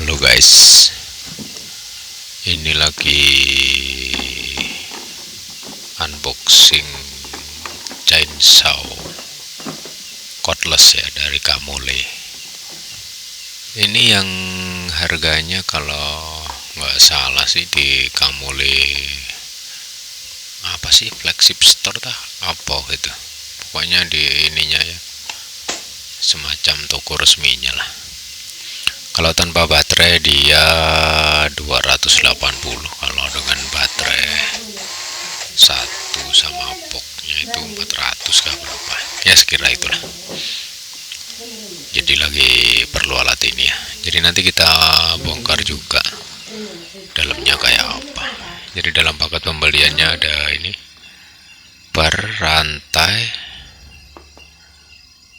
Halo guys, ini lagi unboxing chainsaw cordless ya dari Kamole. Ini yang harganya kalau nggak salah sih di Kamole apa sih, flagship store tah apa gitu, pokoknya di ininya ya, semacam toko resminya lah. Kalau tanpa baterai dia 280, kalau dengan baterai satu sama boxnya itu 400 kah berapa ya, sekira itulah. Jadi lagi perlu alat ini ya, jadi nanti kita bongkar juga dalamnya kayak apa. Jadi dalam paket pembeliannya ada ini, bar, rantai,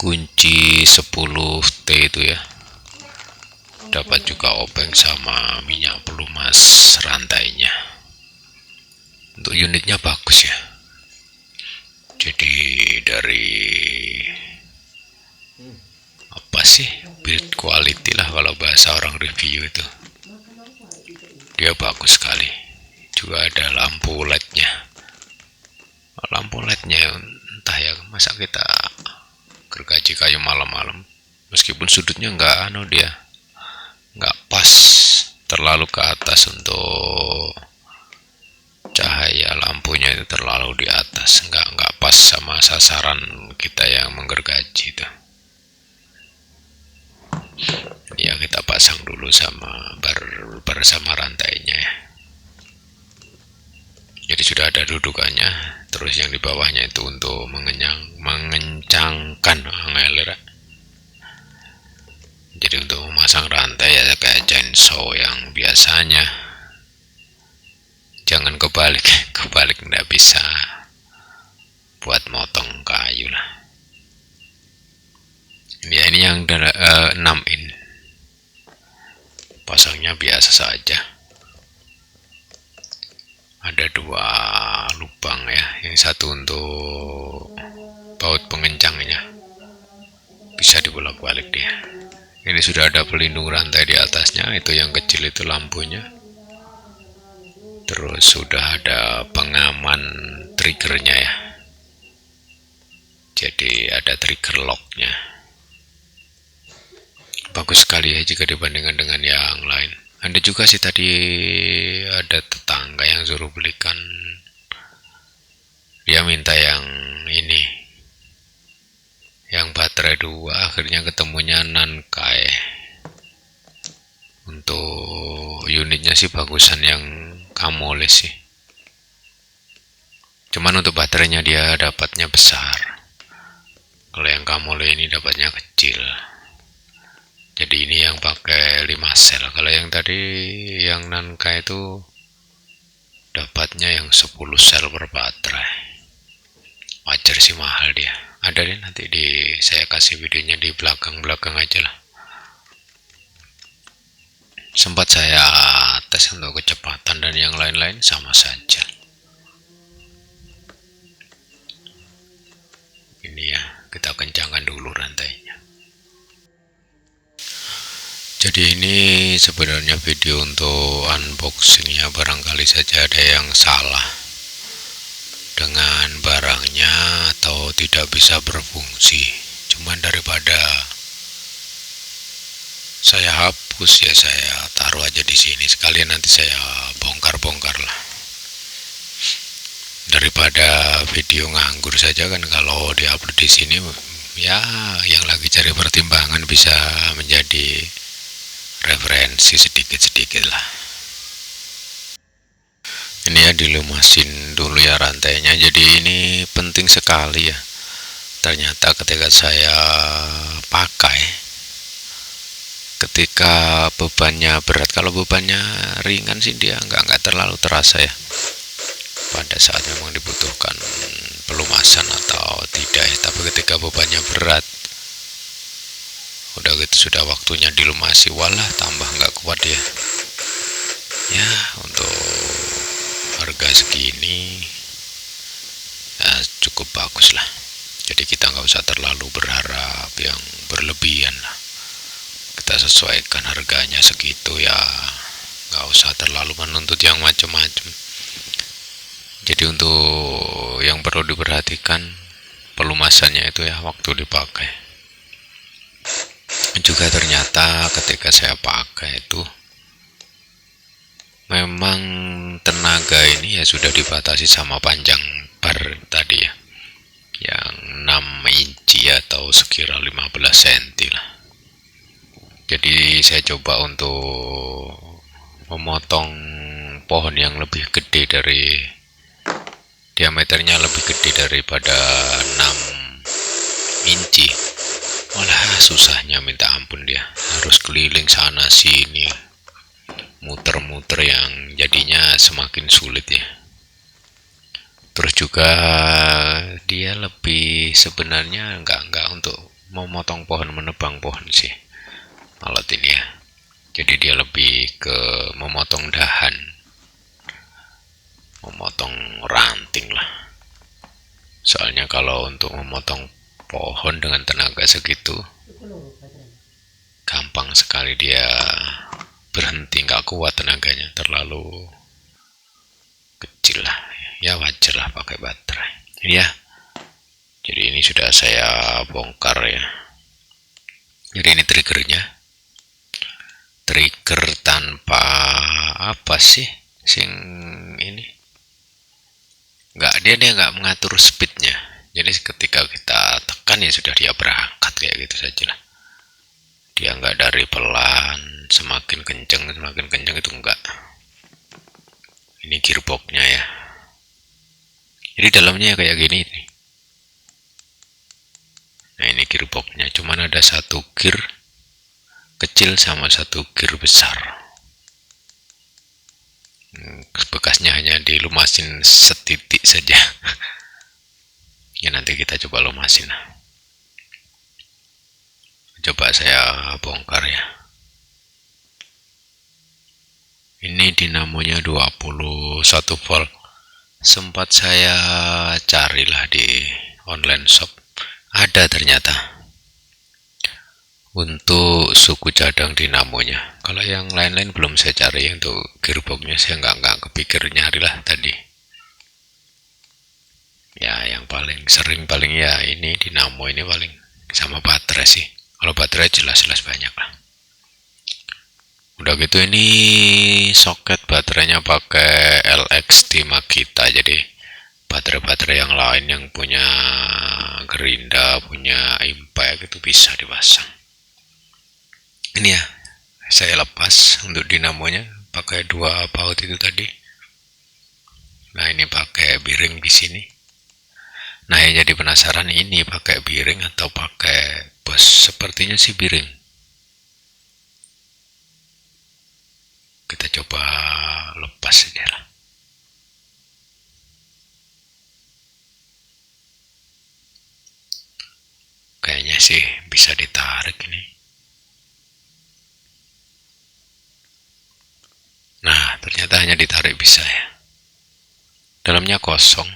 kunci 10T itu ya, dapat juga obeng sama minyak pelumas rantainya. Untuk unitnya bagus ya, jadi dari apa sih, build quality lah kalau bahasa orang review itu, dia bagus sekali. Juga ada lampu LED-nya, entah ya, masa kita gergaji kayu malam-malam, meskipun sudutnya dia nggak pas, terlalu ke atas untuk cahaya lampunya itu, terlalu di atas, nggak pas sama sasaran kita yang menggergaji itu ya. Kita pasang dulu sama bersama rantainya ya. Jadi sudah ada dudukannya, terus yang di bawahnya itu untuk mengencangkan angelera. Jadi untuk memasang rantai ya kayak chainsaw yang biasanya, jangan kebalik nggak bisa buat motong kayu lah. Ini yang 6 in, pasangnya biasa saja. Ada 2 lubang ya, yang satu untuk baut pengencangnya, bisa dibolak-balik dia. Ini sudah ada pelindung rantai di atasnya, itu yang kecil itu lampunya. Terus sudah ada pengaman triggernya ya, jadi ada trigger locknya. Bagus sekali ya jika dibandingkan dengan yang lain. Ada juga sih tadi ada tetangga yang suruh belikan, dia minta yang ini, yang baterai 2, akhirnya ketemunya Nankai. Untuk unitnya sih bagusan yang Kamole sih, cuman untuk baterainya dia dapatnya besar, kalau yang Kamole ini dapatnya kecil. Jadi ini yang pakai 5 sel, kalau yang tadi yang Nankai itu dapatnya yang 10 sel per baterai. Wajar sih mahal dia. Ada deh, nanti saya kasih videonya di belakang aja lah. Sempat saya tes untuk kecepatan dan yang lain-lain sama saja. Ini ya, kita kencangkan dulu rantainya. Jadi ini sebenarnya video untuk unboxingnya, barangkali saja ada yang salah dengan barangnya atau tidak bisa berfungsi. Cuman daripada saya hapus ya, saya taruh aja di sini, sekalian nanti saya bongkar lah. Daripada video nganggur saja kan, kalau diupload di sini ya, yang lagi cari pertimbangan bisa menjadi referensi sedikit lah. Ini ya, dilumasin dulu ya rantainya. Jadi ini penting sekali ya. Ternyata ketika saya pakai, ketika bebannya berat, kalau bebannya ringan sih dia nggak terlalu terasa ya, pada saat memang dibutuhkan pelumasan atau tidak ya. Tapi ketika bebannya berat, udah gitu sudah waktunya dilumasi, walah tambah nggak kuat ya. Ya untuk harga segini ya cukup bagus lah. Jadi kita nggak usah terlalu berharap yang berlebihan lah. Kita kita sesuaikan harganya segitu ya, nggak usah terlalu menuntut yang macam-macam. Jadi untuk yang perlu diperhatikan pelumasannya itu ya waktu dipakai. Juga ternyata ketika saya pakai itu memang tenaga ini ya sudah dibatasi sama panjang bar tadi ya, yang 6 inci atau sekira 15 cm lah. Jadi saya coba untuk memotong pohon yang lebih gede dari diameternya lebih gede daripada 6 inci. Walah, susahnya minta ampun, dia harus keliling sana sini, muter-muter yang jadinya semakin sulit ya. Terus juga dia lebih sebenarnya enggak untuk memotong pohon, menebang pohon sih alat ini ya. Jadi dia lebih ke memotong dahan, memotong ranting lah. Soalnya kalau untuk memotong pohon dengan tenaga segitu gampang sekali dia berhenti, nggak kuat tenaganya, terlalu kecil lah ya, wajar lah pakai baterai ini ya. Jadi ini sudah saya bongkar ya. Jadi ini triggernya, trigger tanpa apa sih sing ini, dia nggak mengatur speednya. Jadi ketika kita tekan ya sudah dia berangkat kayak gitu saja lah. Dia nggak dari pelan semakin kenceng itu enggak. Ini gearboxnya ya. Jadi dalamnya kayak gini nih. Nah ini gearboxnya, cuman ada satu gear kecil sama satu gear besar. Bekasnya hanya dilumasin setitik saja. Ya nanti kita coba lumasin. Coba saya bongkar ya. Ini dinamonya 21 volt. Sempat saya carilah di online shop, ada ternyata untuk suku cadang dinamonya. Kalau yang lain-lain belum saya cari. Untuk gearboxnya saya nggak kepikir nyari lah tadi. Ya yang paling sering ya ini dinamo ini paling, sama baterai sih. Kalau baterai jelas-jelas banyak lah. Udah gitu ini soket baterainya pakai LXT Makita. Jadi baterai-baterai yang lain yang punya Gerinda, punya Impact itu bisa dipasang. Ini ya, saya lepas untuk dinamonya pakai 2 baut itu tadi. Nah ini pakai bearing di sini. Nah yang jadi penasaran ini pakai bearing atau pakai bus. Sepertinya sih bearing. Kita coba lepas saja lah. Kayaknya sih bisa ditarik ini. Nah ternyata hanya ditarik bisa ya. Dalamnya kosong.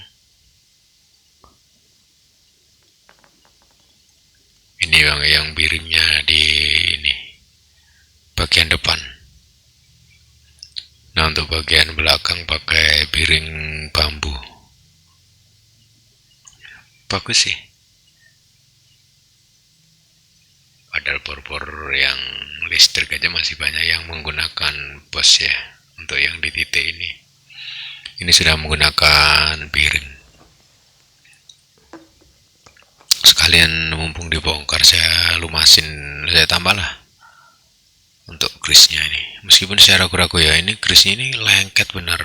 Ini yang bearingnya di ini bagian depan. Nah untuk bagian belakang pakai bearing bambu. Bagus sih. Padahal bor-bor yang listrik aja masih banyak yang menggunakan bus ya. Untuk yang di titik ini sudah menggunakan bearing. Sekalian mumpung dibongkar saya lumasin, saya tambah lah untuk grease-nya ini. Meskipun saya ragu-ragu ya, ini grease-nya ini lengket benar.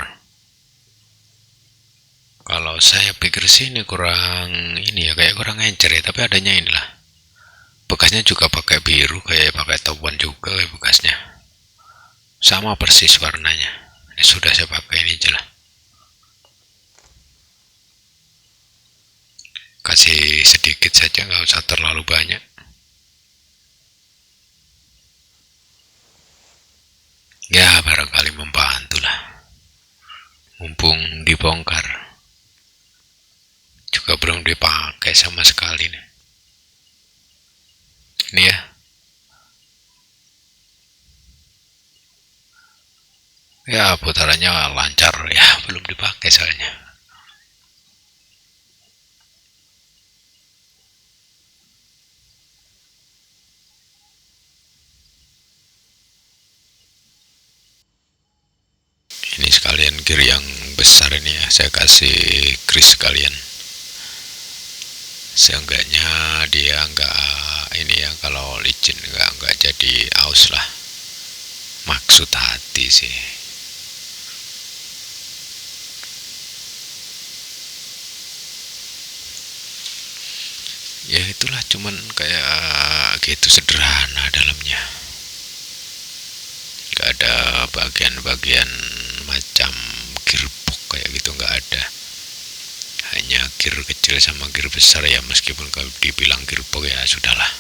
Kalau saya pikir sih ini kurang ini ya, kayak kurang encer ya, tapi adanya inilah. Bekasnya juga pakai biru, kayak pakai top one juga kayak bekasnya. Sama persis warnanya. Ini sudah saya pakai ini aja lah. Kasih sedikit saja, nggak usah terlalu banyak. Ya barangkali membantu lah. Mumpung dibongkar. Juga belum dipakai sama sekali nih. Ini ya. Ya putarannya lancar ya, belum dipakai soalnya. Ini sekalian gear yang besar ini ya, saya kasih grease sekalian. Seenggaknya dia nggak ini ya, kalau licin nggak jadi aus lah. Maksud hati sih. Ya itulah, cuman kayak gitu sederhana dalamnya. Nggak ada bagian-bagian macam gearbox kayak gitu, nggak ada. Hanya gear kecil sama gear besar ya, meskipun kalau dibilang gearbox ya sudahlah.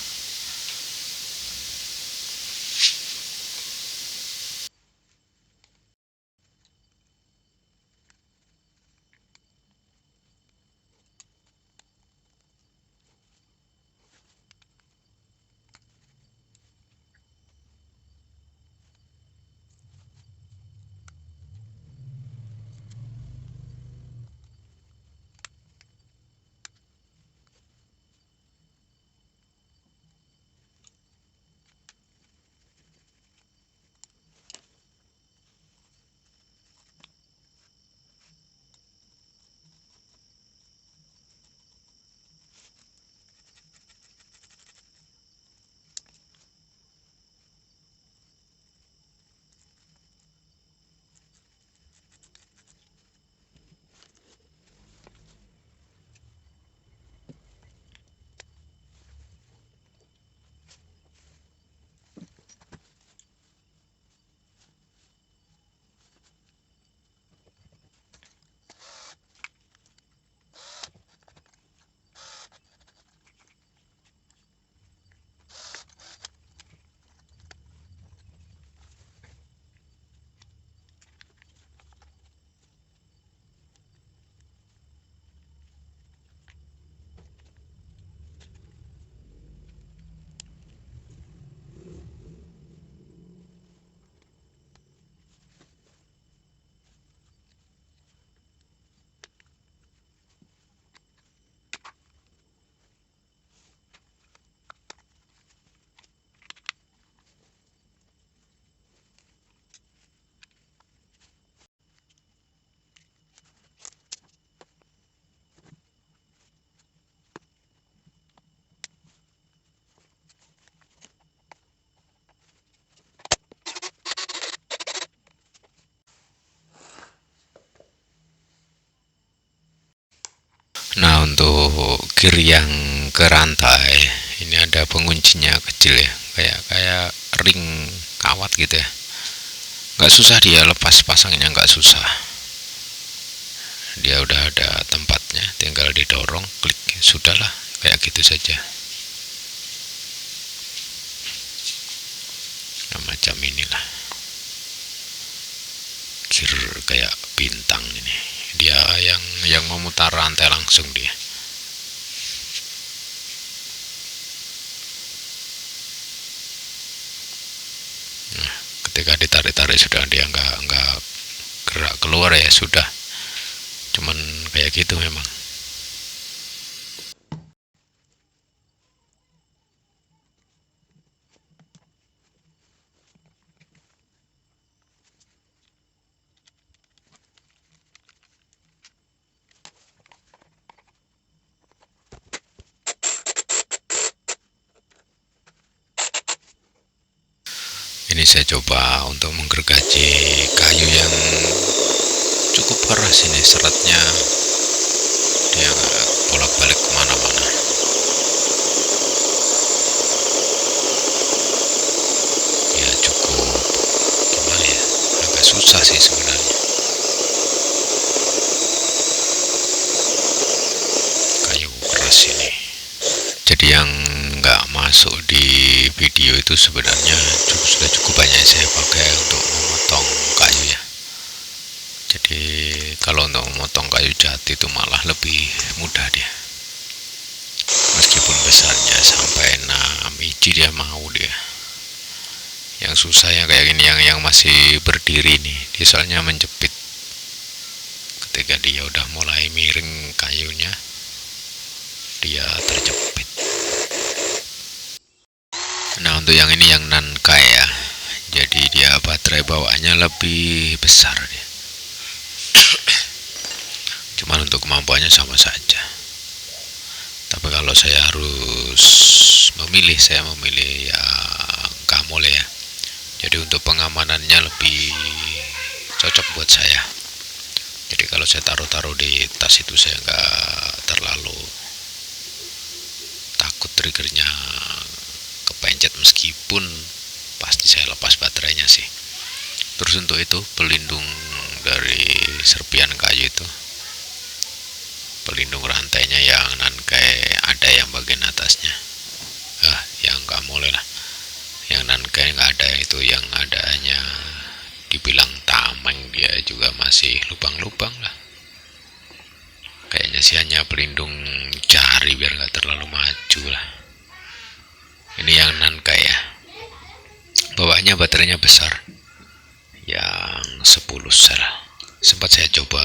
Nah, untuk gear yang ke rantai ini ada penguncinya kecil ya, kayak kayak ring kawat gitu ya. Nggak susah dia lepas pasangnya, nggak susah. Dia udah ada tempatnya, tinggal didorong, klik, sudahlah, kayak gitu saja. Nah, macam inilah gear kayak bintang ini. Dia yang memutar rantai langsung dia. Nah, ketika ditarik-tarik sudah, dia nggak gerak keluar ya sudah. Cuman kayak gitu memang. Ini saya coba untuk menggergaji kayu yang cukup keras, ini seratnya dia bolak-balik kemana-mana. Ya cukup, gimana ya, agak susah sih sebenarnya. Kayu keras ini. Jadi yang nggak masuk di video itu sebenarnya sudah cukup banyak saya pakai untuk memotong kayu ya. Jadi kalau untuk memotong kayu jati itu malah lebih mudah dia. Meskipun besarnya sampai 6 inci dia mau dia. Yang susah ya kayak gini, yang masih berdiri nih, dia soalnya menjepit. Ketika dia udah mulai miring kayunya, dia terjepit. Nah untuk yang ini yang Nankai ya, jadi dia baterai bawaannya lebih besar dia. Cuman untuk kemampuannya sama saja. Tapi kalau saya harus memilih, saya memilih yang Kamole ya. Jadi untuk pengamanannya lebih cocok buat saya. Jadi kalau saya taruh-taruh di tas itu saya nggak terlalu takut triggernya kepencet, meskipun pasti saya lepas baterainya sih. Terus untuk itu pelindung dari serpian kayu itu, pelindung rantainya yang Nankai ada yang bagian atasnya. Yang Kamole lah. Yang Nankai nggak ada, itu yang adanya dibilang tameng, dia juga masih lubang-lubang lah. Kayaknya sih hanya pelindung jari biar nggak terlalu maju lah. Ini yang Nankai ya. Bawaannya baterainya besar, yang 10 sel. Sempat saya coba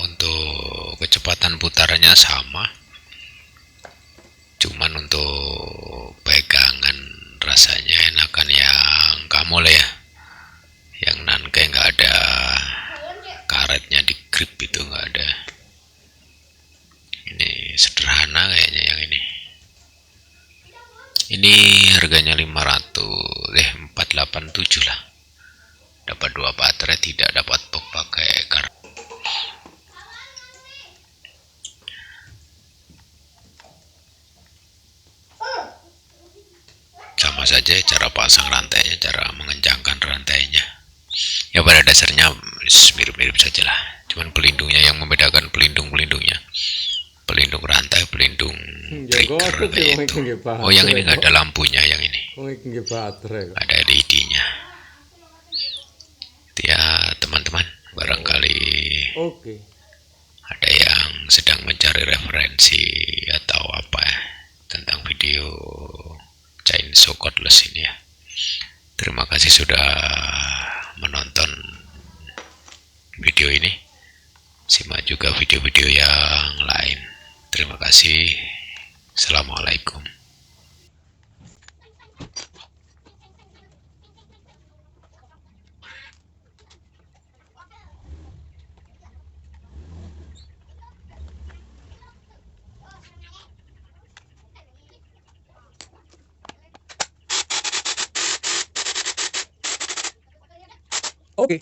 untuk kecepatan putarannya sama, cuman untuk pegangan rasanya enakan yang Kamole ya. Yang Nankai nggak ada karetnya di grip, itu nggak ada. Ini sederhana kayaknya yang ini. Ini harganya 487 lah. Dapat 2 baterai, tidak dapat box pakai karet. Sama saja cara pasang rantainya, cara mengencangkan rantainya. Ya pada dasarnya mirip-mirip saja lah. Cuman pelindungnya yang membedakan, pelindungnya. Pelindung rantai, pelindung trigger kayak itu. Oh yang ini nggak ada lampunya, yang ini. Ada LED-nya. Ya teman-teman, barangkali ada yang sedang mencari referensi atau apa ya, tentang video chainsaw cordless ini ya. Terima kasih sudah menonton video ini. Simak juga video-video yang lain. Terima kasih. Assalamualaikum. Oke.